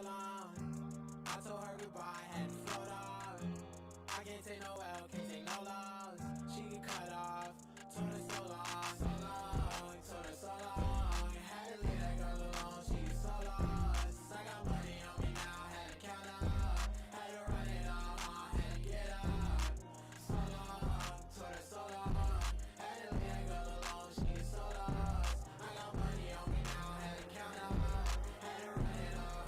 so long. I told her goodbye, had to float off. I can't take no L, can't take no loss. She get cut off. Told her so long, so long. Told her so long. Had to leave that girl alone, she get so lost. I got money on me now, had to count up. Had to run it all, had to get up. So long, told her so long. Had to leave that girl alone, she get so lost. I got money on me now, had to count up. Had to run it all,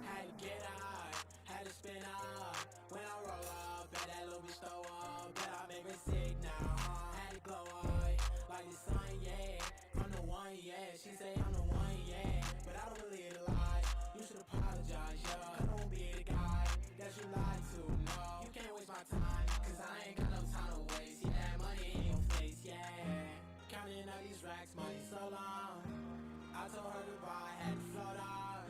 had to get up. Had to spin up. When I roll up, bet that little bitch throw up. Bet I make her sick now, had to glow up like the sun, yeah. I'm the one, yeah. She say I'm the one, yeah. But I don't believe the lie. You should apologize, yeah. I don't be the guy that you lied to, no. You can't waste my time, cause I ain't got no time to waste. See that money in your face, yeah. Counting up these racks, money so long. I told her goodbye, had to float off.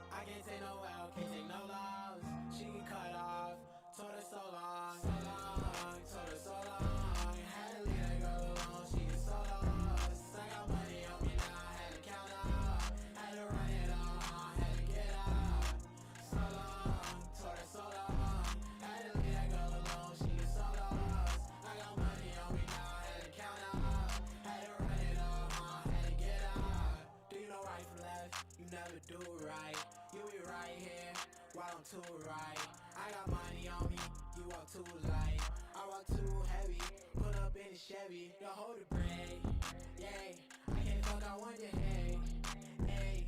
I can't take no L, can't take no loss. She get cut off. Told her so long, so long. Told her so long. Had to leave that girl alone, she get so lost. I got money on me now, had to count up. Had to run it all, had to get up. So long, told her so long. Had to leave that girl alone, she get so lost. I got money on me now, had to count up. Had to run it all, had to get up. Do you know right from left? You never do it right. You be right here, while I'm too right. I got money on me, you walk too light. I walk too heavy, pull up in the Chevy. Don't hold the brake, yeah. I can't fuck, I want your head, hey.